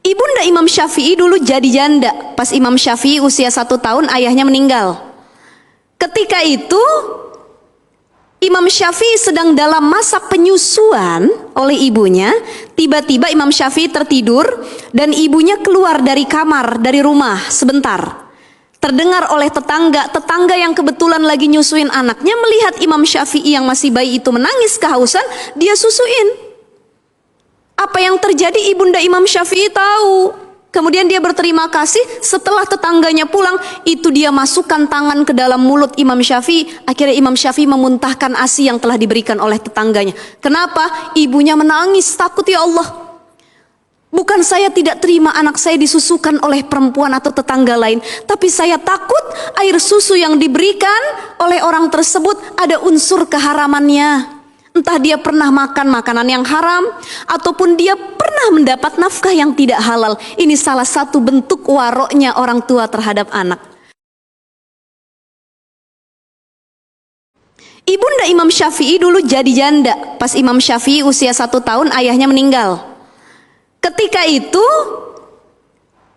Ibunda Imam Syafi'i dulu jadi janda. Pas Imam Syafi'i usia 1 tahun, ayahnya meninggal. Ketika itu Imam Syafi'i sedang dalam masa penyusuan oleh ibunya. Tiba-tiba Imam Syafi'i tertidur dan ibunya keluar dari kamar, dari rumah sebentar. Terdengar oleh tetangga yang kebetulan lagi nyusuin anaknya, melihat Imam Syafi'i yang masih bayi itu menangis kehausan, dia susuin. Apa yang terjadi Ibunda Imam Syafi'i tahu. Kemudian dia berterima kasih. Setelah tetangganya pulang, itu dia masukkan tangan ke dalam mulut Imam Syafi'i. Akhirnya Imam Syafi'i memuntahkan ASI yang telah diberikan oleh tetangganya. Kenapa? Ibunya menangis, takut, ya Allah, bukan saya tidak terima anak saya disusukan oleh perempuan atau tetangga lain, tapi saya takut air susu yang diberikan oleh orang tersebut ada unsur keharamannya. Entah dia pernah makan makanan yang haram, ataupun dia pernah mendapat nafkah yang tidak halal. Ini salah satu bentuk waroknya orang tua terhadap anak. Ibunda Imam Syafi'i dulu jadi janda. Pas Imam Syafi'i usia 1 tahun, ayahnya meninggal. Ketika itu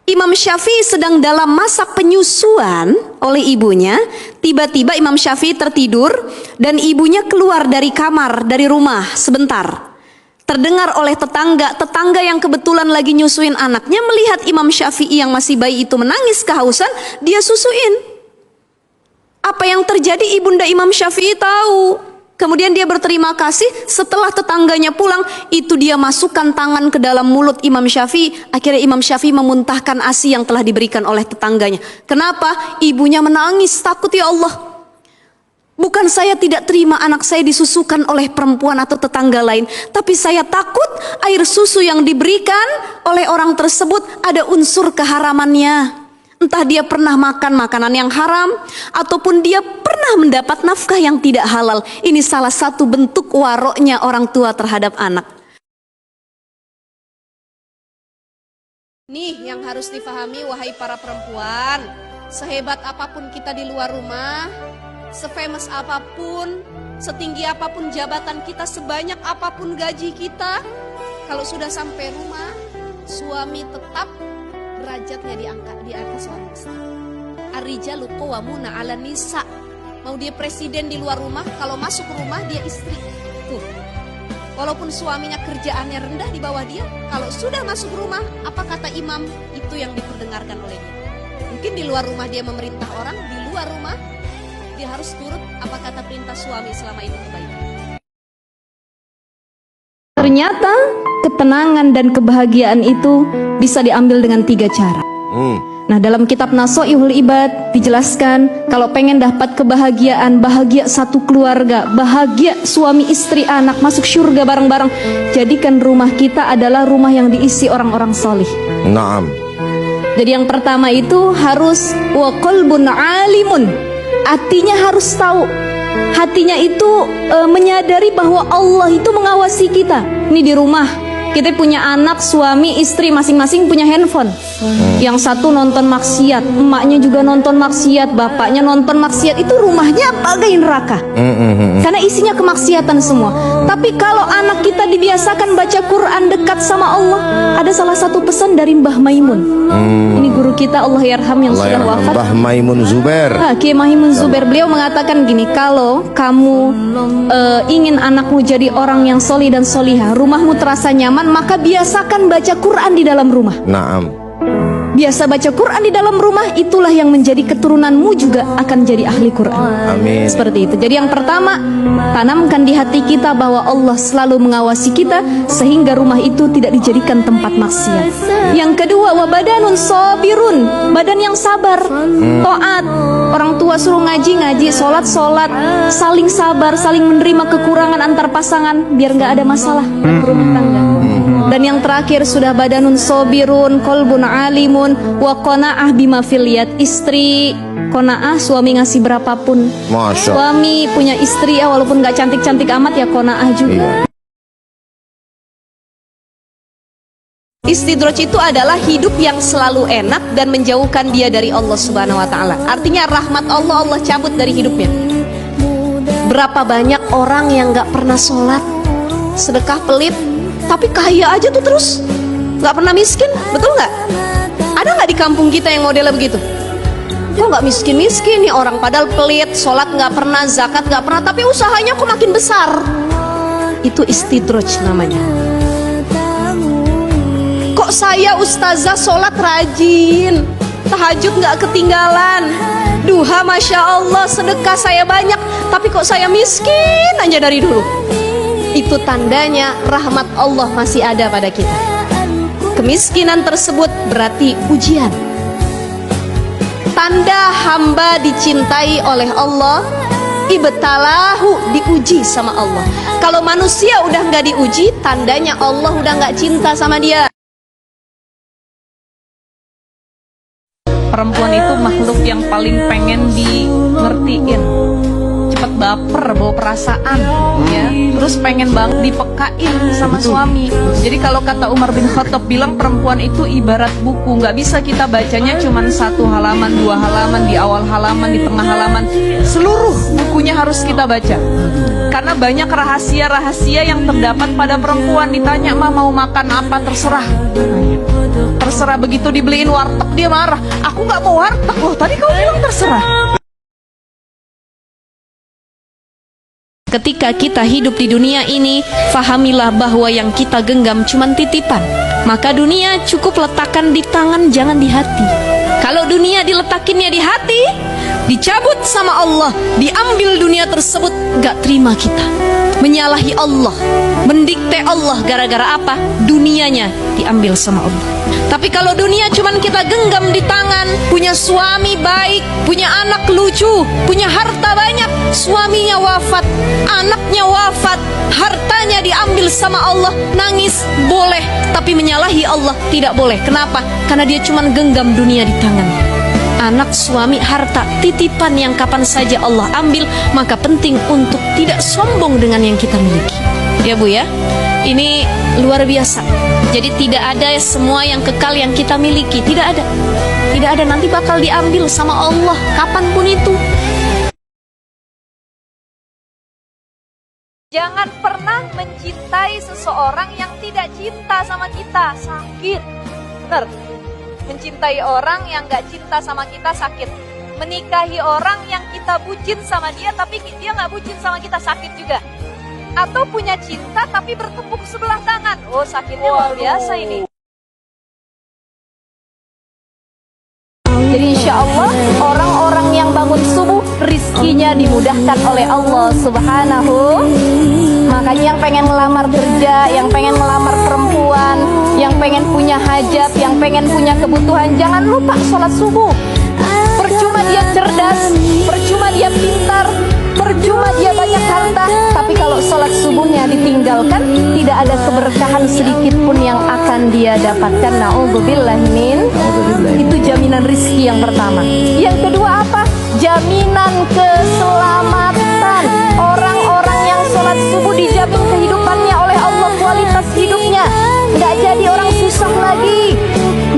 Imam Syafi'i sedang dalam masa penyusuan oleh ibunya. Tiba-tiba Imam Syafi'i tertidur dan ibunya keluar dari kamar, dari rumah sebentar. Terdengar oleh tetangga yang kebetulan lagi nyusuin anaknya, melihat Imam Syafi'i yang masih bayi itu menangis kehausan, dia susuin. Apa yang terjadi Ibunda Imam Syafi'i tahu. Kemudian dia berterima kasih. Setelah tetangganya pulang, itu dia masukkan tangan ke dalam mulut Imam Syafi'i. Akhirnya Imam Syafi'i memuntahkan ASI yang telah diberikan oleh tetangganya. Kenapa? Ibunya menangis, takut, ya Allah, bukan saya tidak terima anak saya disusukan oleh perempuan atau tetangga lain, tapi saya takut air susu yang diberikan oleh orang tersebut ada unsur keharamannya. Entah dia pernah makan makanan yang haram, ataupun dia pernah mendapat nafkah yang tidak halal. Ini salah satu bentuk waroknya orang tua terhadap anak. Nih yang harus difahami, wahai para perempuan. Sehebat apapun kita di luar rumah, sefamous apapun, setinggi apapun jabatan kita, sebanyak apapun gaji kita, kalau sudah sampai rumah, suami tetap derajatnya di atas suami istri. Ar-rijalu qawwamuna 'alan nisa. Mau dia presiden di luar rumah, kalau masuk rumah dia istri. Tuh. Walaupun suaminya kerjaannya rendah di bawah dia, kalau sudah masuk rumah, apa kata imam, itu yang diperdengarkan olehnya. Mungkin di luar rumah dia memerintah orang, di luar rumah dia harus turut apa kata perintah suami selama itu kebaikan. Ternyata ketenangan dan kebahagiaan itu bisa diambil dengan 3 cara. Nah, dalam kitab Nasoihul Ibad dijelaskan, kalau pengen dapat kebahagiaan, bahagia satu keluarga, bahagia suami istri anak, masuk surga bareng-bareng, jadikan rumah kita adalah rumah yang diisi orang-orang solih. Naam. Jadi yang pertama itu harus wa qalbun alimun. Hatinya harus tahu. Hatinya itu menyadari bahwa Allah itu mengawasi kita. Ini di rumah kita punya anak, suami, istri, masing-masing punya handphone. Yang satu nonton maksiat, emaknya juga nonton maksiat, bapaknya nonton maksiat. Itu rumahnya bagai neraka, karena isinya kemaksiatan semua. Tapi kalau anak kita dibiasakan baca Quran, dekat sama Allah, ada salah satu pesan dari Mbah Maimun. Ini guru kita, Allah yarham, yang sudah wafat, Mbah Maimun Zubair. Kiai Maimun Zubair. Beliau mengatakan gini, kalau kamu ingin anakmu jadi orang yang solih dan solihah, rumahmu terasa nyaman, maka biasakan baca Quran di dalam rumah. Naam. Biasa baca Quran di dalam rumah, itulah yang menjadi keturunanmu juga akan jadi ahli Quran. Amin. Seperti itu. Jadi yang pertama, tanamkan di hati kita bahwa Allah selalu mengawasi kita, sehingga rumah itu tidak dijadikan tempat maksiat. Yang kedua, wa badanun sabirun, badan yang sabar, taat. Orang tua suruh ngaji, sholat, saling sabar, saling menerima kekurangan antar pasangan, biar nggak ada masalah rumah tangga. Dan yang terakhir sudah badanun sobirun, kolbun alimun, wa qana'ah bima fil yad. Istri qana'ah, suami ngasih berapapun. Masya. Suami punya istri ya, walaupun gak cantik-cantik amat ya qana'ah juga. Iya. Istidraj itu adalah hidup yang selalu enak dan menjauhkan dia dari Allah Subhanahu wa Ta'ala. Artinya rahmat Allah cabut dari hidupnya. Berapa banyak orang yang gak pernah sholat, sedekah pelit, tapi kaya aja tuh terus. nggak pernah miskin, betul nggak? Ada nggak di kampung kita yang modelnya begitu? Kok nggak miskin-miskin nih orang, padahal pelit, sholat nggak pernah, zakat nggak pernah, tapi usahanya kok makin besar. Itu istidraj namanya. Kok saya ustazah sholat rajin, tahajud nggak ketinggalan, duha masya Allah, sedekah saya banyak, tapi kok saya miskin aja dari dulu. Itu tandanya rahmat Allah masih ada pada kita. Kemiskinan tersebut berarti ujian. Tanda hamba dicintai oleh Allah, ibtalahu, diuji sama Allah. Kalau manusia udah nggak diuji, tandanya Allah udah nggak cinta sama dia. Perempuan itu makhluk yang paling pengen di ngertiin, cepet baper, bawa perasaan, ya. Terus pengen banget dipekain sama suami. Jadi kalau kata Umar bin Khattab bilang perempuan itu ibarat buku, nggak bisa kita bacanya cuman 1 halaman, 2 halaman, di awal halaman, di tengah halaman. Seluruh bukunya harus kita baca. Karena banyak rahasia-rahasia yang terdapat pada perempuan. Ditanya, "Ma mau makan apa?" Terserah. Terserah, begitu dibeliin warteg dia marah. "Aku nggak mau warteg loh, tadi kau bilang terserah." Ketika kita hidup di dunia ini, fahamilah bahwa yang kita genggam cuma titipan. Maka dunia cukup letakkan di tangan, jangan di hati. Kalau dunia diletakinnya di hati, dicabut sama Allah, diambil dunia tersebut, gak terima kita. Menyalahi Allah, mendikte Allah, gara-gara apa? Dunianya diambil sama Allah. Tapi kalau dunia cuman kita genggam di tangan, punya suami baik, punya anak lucu, punya harta banyak, suaminya wafat, anaknya wafat, hartanya diambil sama Allah, nangis boleh, tapi menyalahi Allah tidak boleh. Kenapa? Karena dia cuman genggam dunia di tangannya. Anak, suami, harta, titipan yang kapan saja Allah ambil, maka penting untuk tidak sombong dengan yang kita miliki. Ya Bu ya, ini luar biasa. Jadi tidak ada semua yang kekal yang kita miliki, tidak ada. Tidak ada, nanti bakal diambil sama Allah kapanpun itu. Jangan pernah mencintai seseorang yang tidak cinta sama kita, sakit. Benar. Mencintai orang yang gak cinta sama kita sakit. Menikahi orang yang kita bucin sama dia tapi dia gak bucin sama kita, sakit juga. Atau punya cinta tapi bertepuk sebelah tangan, oh sakitnya luar biasa ini. Jadi insya Allah orang-orang yang bangun subuh rizkinya dimudahkan oleh Allah Subhanahu. Makanya yang pengen ngelamar kerja, yang pengen ngelamar perempuan, yang pengen punya hajat, yang pengen punya kebutuhan, jangan lupa sholat subuh. Percuma dia cerdas, percuma dia pintar, percuma dia banyak harta, tapi kalau sholat subuhnya ditinggalkan, tidak ada keberkahan sedikit pun yang akan dia dapatkan. Na'udzubillah min. Itu jaminan rizki yang pertama. Yang kedua apa? Jaminan keselamatan. Orang-orang yang sholat subuh dijamin kehidupannya oleh Allah, kualitas hidupnya. Nggak jadi orang susah lagi,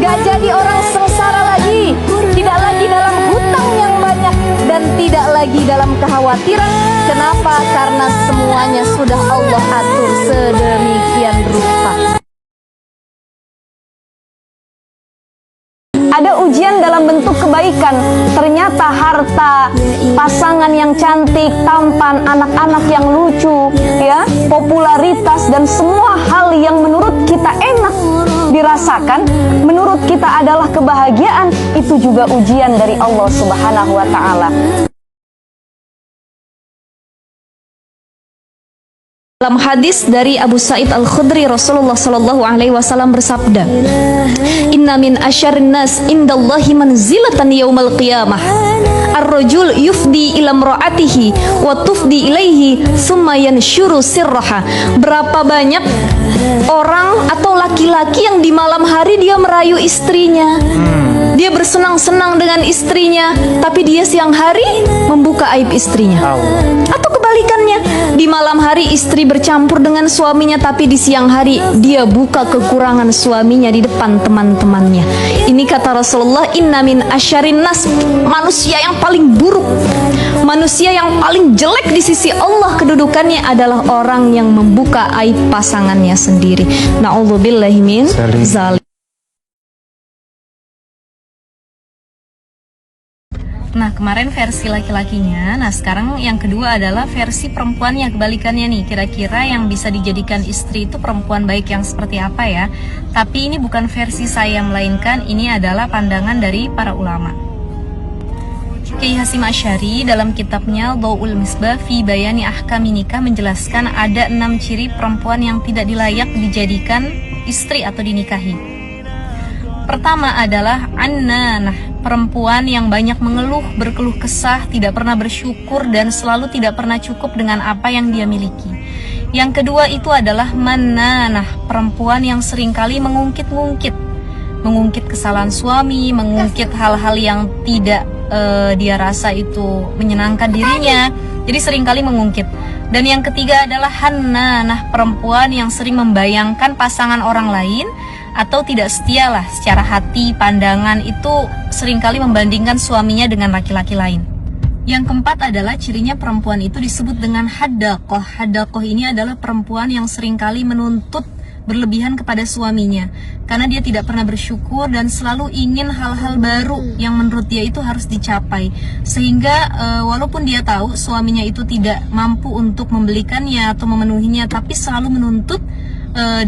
nggak jadi orang sengsara lagi, tidak lagi dalam hutang yang banyak, dan tidak lagi dalam kekhawatiran. Kenapa? Karena semuanya sudah Allah atur sedemikian rupa. Ada ujian dalam bentuk kebaikan. Ternyata harta, pasangan yang cantik, tampan, anak-anak yang lucu, ya, popularitas dan semua hal yang menurut kita enak dirasakan, menurut kita adalah kebahagiaan, itu juga ujian dari Allah Subhanahu wa taala. Dalam hadis dari Abu Sa'id Al-Khudri, Rasulullah sallallahu alaihi wasallam bersabda, "Inna min asyarrin nas indallahi manzilatan yaumal qiyamah. Ar-rajul yufdi ila imra'atihi wa tufdi ilaihi thumma yanshuru sirraha." Berapa banyak orang atau laki-laki yang di malam hari dia merayu istrinya, dia bersenang-senang dengan istrinya, tapi dia siang hari membuka aib istrinya. Atau kebalikannya, di malam hari istri bercampur dengan suaminya, tapi di siang hari dia buka kekurangan suaminya di depan teman-temannya. Ini kata Rasulullah, inna min asyarin nas, manusia yang paling buruk, manusia yang paling jelek di sisi Allah kedudukannya adalah orang yang membuka aib pasangannya sendiri. Na'udzubillahi min zalik. Nah, kemarin versi laki-lakinya. Nah, sekarang yang kedua adalah versi perempuannya, kebalikannya nih. Kira-kira yang bisa dijadikan istri itu perempuan baik yang seperti apa ya? Tapi ini bukan versi saya, melainkan ini adalah pandangan dari para ulama. Kiai Hasyim Asy'ari dalam kitabnya Dhau'ul Misbah fi Bayani Ahkami Nikah menjelaskan ada 6 ciri perempuan yang tidak dilayak dijadikan istri atau dinikahi. Pertama adalah annanah, perempuan yang banyak mengeluh, berkeluh kesah, tidak pernah bersyukur dan selalu tidak pernah cukup dengan apa yang dia miliki. Yang kedua itu adalah mannanah, perempuan yang seringkali mengungkit kesalahan suami, mengungkit hal-hal yang tidak dia rasa itu menyenangkan dirinya. Jadi seringkali mengungkit. Dan yang ketiga adalah hannanah, perempuan yang sering membayangkan pasangan orang lain atau tidak setia lah secara hati, pandangan, itu seringkali membandingkan suaminya dengan laki-laki lain. Yang keempat adalah cirinya perempuan itu disebut dengan haddaqah. Haddaqah ini adalah perempuan yang seringkali menuntut berlebihan kepada suaminya karena dia tidak pernah bersyukur dan selalu ingin hal-hal baru yang menurut dia itu harus dicapai, sehingga walaupun dia tahu suaminya itu tidak mampu untuk membelikannya atau memenuhinya, tapi selalu menuntut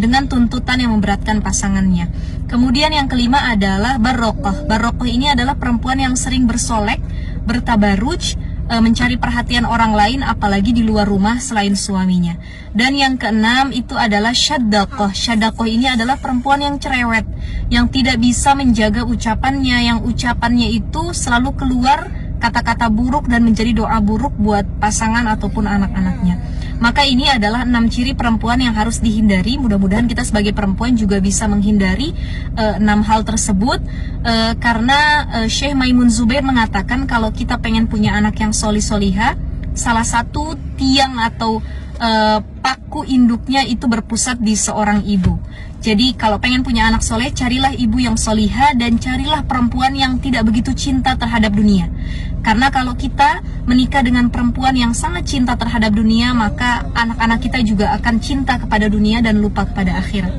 dengan tuntutan yang memberatkan pasangannya. Kemudian yang kelima adalah barokah. Barokah ini adalah perempuan yang sering bersolek, bertabaruj, mencari perhatian orang lain apalagi di luar rumah selain suaminya. Dan yang keenam itu adalah syaddaqah. Syaddaqah ini adalah perempuan yang cerewet, yang tidak bisa menjaga ucapannya, yang ucapannya itu selalu keluar kata-kata buruk dan menjadi doa buruk buat pasangan ataupun anak-anaknya. Maka ini adalah 6 ciri perempuan yang harus dihindari. Mudah-mudahan kita sebagai perempuan juga bisa menghindari 6 hal tersebut, karena Syekh Maimun Zubair mengatakan kalau kita pengen punya anak yang solih-solihah, salah satu tiang atau paku induknya itu berpusat di seorang ibu. Jadi kalau pengen punya anak soleh, carilah ibu yang solihah dan carilah perempuan yang tidak begitu cinta terhadap dunia. Karena kalau kita menikah dengan perempuan yang sangat cinta terhadap dunia, maka anak-anak kita juga akan cinta kepada dunia dan lupa kepada akhirat.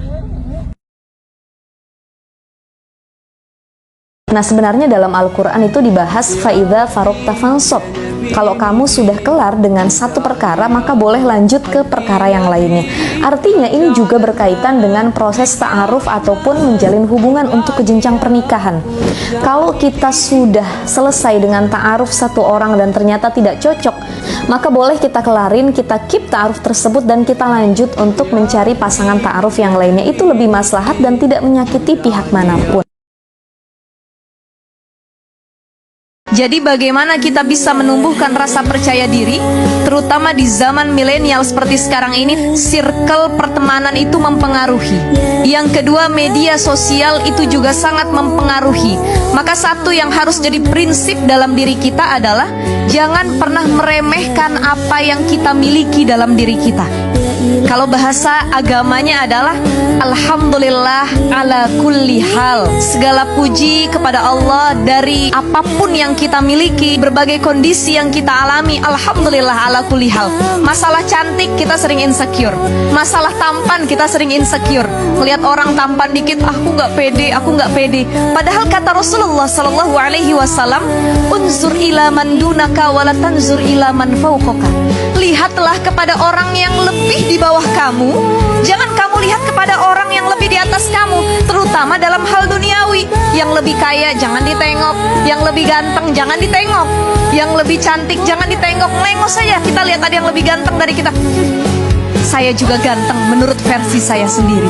Nah, sebenarnya dalam Al-Quran itu dibahas fa'idha farokta fansob. Kalau kamu sudah kelar dengan satu perkara, maka boleh lanjut ke perkara yang lainnya. Artinya ini juga berkaitan dengan proses ta'aruf ataupun menjalin hubungan untuk ke jenjang pernikahan. Kalau kita sudah selesai dengan ta'aruf satu orang dan ternyata tidak cocok, maka boleh kita kelarin, kita keep ta'aruf tersebut dan kita lanjut untuk mencari pasangan ta'aruf yang lainnya. Itu lebih maslahat dan tidak menyakiti pihak manapun. Jadi bagaimana kita bisa menumbuhkan rasa percaya diri, terutama di zaman milenial seperti sekarang ini, circle pertemanan itu mempengaruhi. Yang kedua, media sosial itu juga sangat mempengaruhi. Maka satu yang harus jadi prinsip dalam diri kita adalah jangan pernah meremehkan apa yang kita miliki dalam diri kita. Kalau bahasa agamanya adalah alhamdulillah ala kulli hal. Segala puji kepada Allah dari apapun yang kita miliki, berbagai kondisi yang kita alami, alhamdulillah ala kulli hal. Masalah cantik kita sering insecure, masalah tampan kita sering insecure. Melihat orang tampan dikit, aku nggak pede. Padahal kata Rasulullah Sallallahu Alaihi Wasallam, unzur ila man dunaka wa la tanzur ila man fawqaka. Lihatlah kepada orang yang lebih di bawah kamu, jangan kamu lihat kepada orang yang lebih di atas kamu, terutama dalam hal duniawi. Yang lebih kaya jangan ditengok, yang lebih ganteng jangan ditengok, yang lebih cantik jangan ditengok. Melengos saja kita lihat ada yang lebih ganteng dari kita. Saya juga ganteng menurut versi saya sendiri,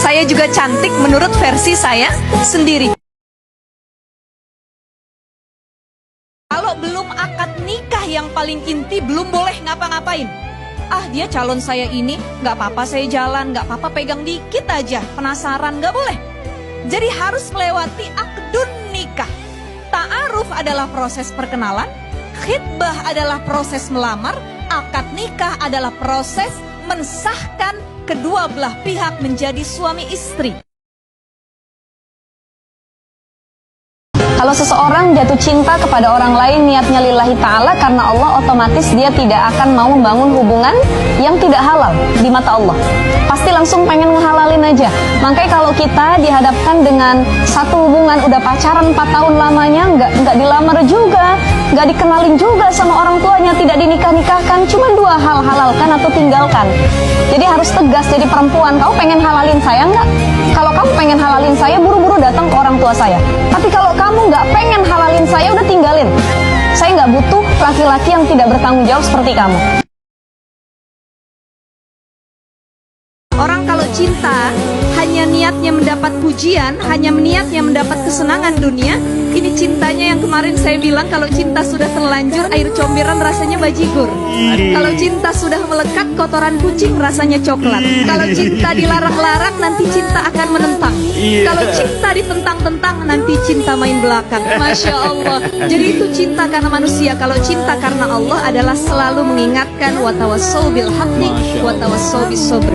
saya juga cantik menurut versi saya sendiri. Kalau belum akad nikah yang paling inti, belum boleh ngapa-ngapain. Ah, dia calon saya ini, nggak apa-apa saya jalan, nggak apa-apa pegang dikit aja, penasaran, nggak boleh. Jadi harus melewati akdun nikah. Ta'aruf adalah proses perkenalan, khitbah adalah proses melamar, akad nikah adalah proses mensahkan kedua belah pihak menjadi suami istri. Kalau seseorang jatuh cinta kepada orang lain niatnya lillahi ta'ala karena Allah, otomatis dia tidak akan mau membangun hubungan yang tidak halal di mata Allah. Pasti langsung pengen ngehalalin aja. Makanya kalau kita dihadapkan dengan satu hubungan udah pacaran 4 tahun lamanya, nggak dilamar juga, nggak dikenalin juga sama orang tuanya, tidak dinikah-nikahkan, cuma 2 hal, halalkan atau tinggalkan. Jadi harus tegas. Jadi perempuan, kamu pengen halalin saya nggak? Kalau kamu pengen halalin saya, buru-buru datang ke orang tua saya. Tapi kalau kamu nggak pengen halalin saya, udah tinggalin. Saya nggak butuh laki-laki yang tidak bertanggung jawab seperti kamu. Orang kalau cinta hanya niatnya mendapat pujian, hanya niatnya mendapat kesenangan dunia. Ini cintanya yang kemarin saya bilang, kalau cinta sudah terlanjur air comberan rasanya bajigur. Kalau cinta sudah melekat kotoran kucing rasanya coklat. Kalau cinta dilarang-larang nanti cinta akan menentang. Kalau cinta ditentang-tentang nanti cinta main belakang. Masya Allah. Jadi itu cinta karena manusia. Kalau cinta karena Allah adalah selalu mengingatkan wa tawassau bil haqqi wa tawassau bis sabr.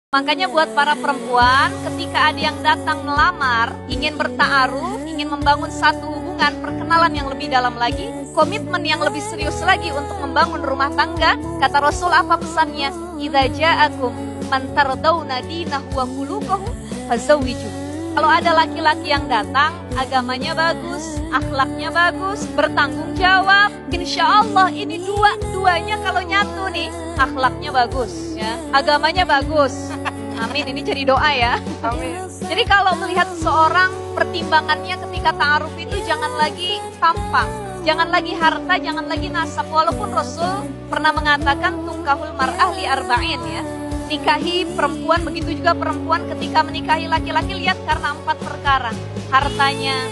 Makanya buat para perempuan, ketika ada yang datang melamar, ingin berta'aruf, ingin membangun satu hubungan, perkenalan yang lebih dalam lagi, komitmen yang lebih serius lagi untuk membangun rumah tangga, kata Rasul apa pesannya? Idza ja'akum man tardawna dinahu wa khuluquhu fazawwijuh. Kalau ada laki-laki yang datang, agamanya bagus, akhlaknya bagus, bertanggung jawab, insya Allah ini dua-duanya kalau nyatu nih, akhlaknya bagus, ya, agamanya bagus. Amin, ini jadi doa ya. Amin. Jadi kalau melihat seorang, pertimbangannya ketika ta'aruf itu jangan lagi tampang, jangan lagi harta, jangan lagi nasab. Walaupun Rasul pernah mengatakan tungkahul mar'ah li arba'in, ya. Nikahi perempuan, begitu juga perempuan ketika menikahi laki-laki, lihat karena 4 perkara. Hartanya,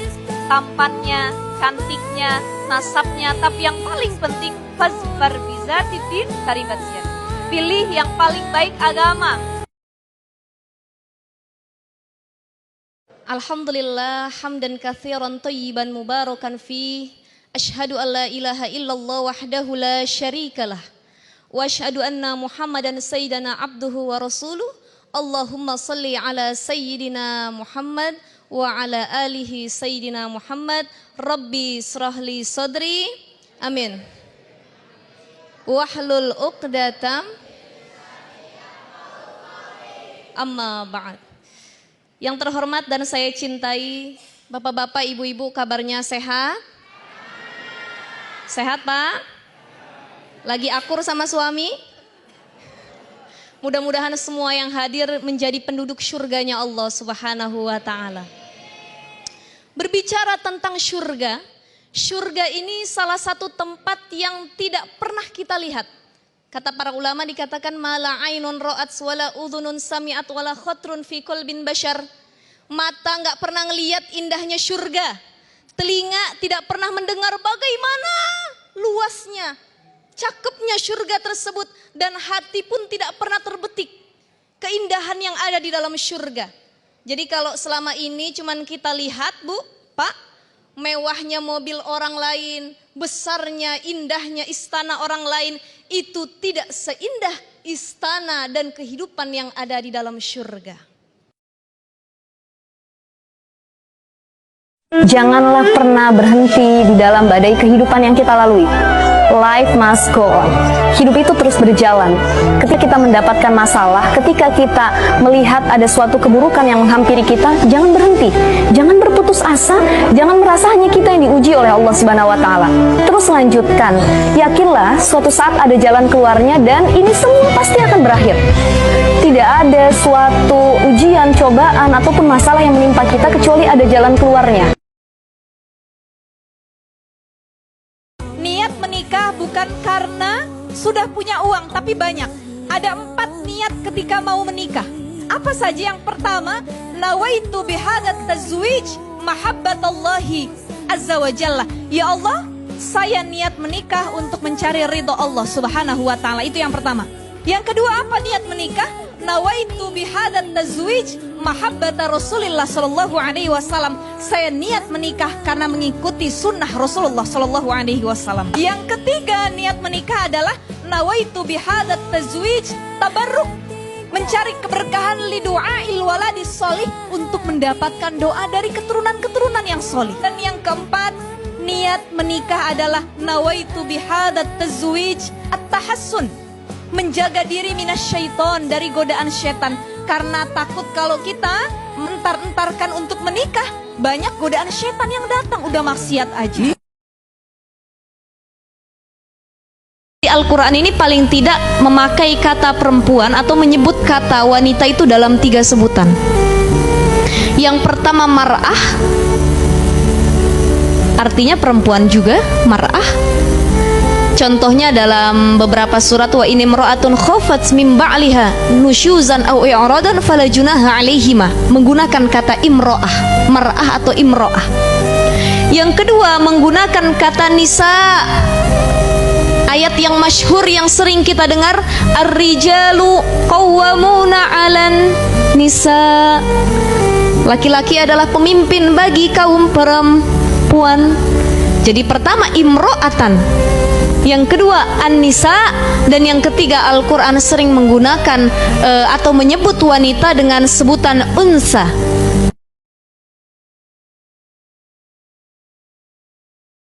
tampannya, cantiknya, nasabnya, tapi yang paling penting fazfar bizatid taribat siat. Pilih yang paling baik agama. Alhamdulillah hamdan katsiran thayyiban mubarakan fi. Asyhadu an la ilaha illallah wahdahu la syarikalah. Wa asyhadu anna Muhammadan sayyidana abduhu wa rasuluh. Allahumma salli ala sayyidina Muhammad wa ala alihi sayyidina Muhammad. Rabbi israhli sadri. Amin. Wahlul uqdatam. Amma ba'd. Yang terhormat dan saya cintai, bapak-bapak, ibu-ibu, kabarnya sehat? Sehat, Pak? Lagi akur sama suami? Mudah-mudahan semua yang hadir menjadi penduduk surganya Allah Subhanahu wa ta'ala. Berbicara tentang surga, surga ini salah satu tempat yang tidak pernah kita lihat. Kata para ulama dikatakan mala ainun ra'at wala udhunun sami'at wala khatrun fi qalbin bashar. Mata enggak pernah ngelihat indahnya surga. Telinga tidak pernah mendengar bagaimana luasnya, cakepnya surga tersebut, dan hati pun tidak pernah terbetik keindahan yang ada di dalam surga. Jadi kalau selama ini cuman kita lihat, Bu, Pak, mewahnya mobil orang lain, besarnya, indahnya istana orang lain, itu tidak seindah istana dan kehidupan yang ada di dalam surga. Janganlah pernah berhenti di dalam badai kehidupan yang kita lalui. Life must go on. Hidup itu terus berjalan. Ketika kita mendapatkan masalah, ketika kita melihat ada suatu keburukan yang menghampiri kita, jangan berhenti, jangan berputus asa, jangan merasa hanya kita yang diuji oleh Allah Subhanahu wa taala. Terus lanjutkan. Yakinlah suatu saat ada jalan keluarnya dan ini semua pasti akan berakhir. Tidak ada suatu ujian, cobaan ataupun masalah yang menimpa kita kecuali ada jalan keluarnya. Niat menikah bukan karena sudah punya uang tapi banyak. Ada 4 niat ketika mau menikah. Apa saja? Yang pertama, nawaitu bihadat tazwij mahabbatallahi azza wa jalla. Ya Allah, saya niat menikah untuk mencari ridho Allah Subhanahu wa taala. Itu yang pertama. Yang kedua, apa niat menikah? Nawaitu bihadat tazwij mahabbata Rasulillah sallallahu alaihi wasallam. Saya niat menikah karena mengikuti sunnah Rasulullah sallallahu alaihi wasallam. Yang ketiga, niat menikah adalah nawaitu bihadat tazwij tabarruk mencari keberkahan li du'ail waladis solih, untuk mendapatkan doa dari keturunan-keturunan yang solih. Dan yang keempat, niat menikah adalah nawaitu bihadat tazwij at-tahassun, menjaga diri minasyaiton, dari godaan setan. Karena takut kalau kita mentar-entarkan untuk menikah, banyak godaan setan yang datang, udah maksiat aja. Di Al-Quran ini paling tidak memakai kata perempuan atau menyebut kata wanita itu dalam 3 sebutan. Yang pertama mar'ah, artinya perempuan juga, mar'ah. Contohnya dalam beberapa surat, wa in imra'atun khafat min ba'liha nusyuzan aw i'radan fala junaha 'alaihima, menggunakan kata imra'ah, mar'ah atau imra'ah. Yang kedua menggunakan kata nisa. Ayat yang masyhur yang sering kita dengar, ar-rijalu qawwamuna 'alan nisa. Laki-laki adalah pemimpin bagi kaum perempuan. Jadi pertama imro'atan, yang kedua an-nisa, dan yang ketiga Al-Quran sering menggunakan atau menyebut wanita dengan sebutan unsa.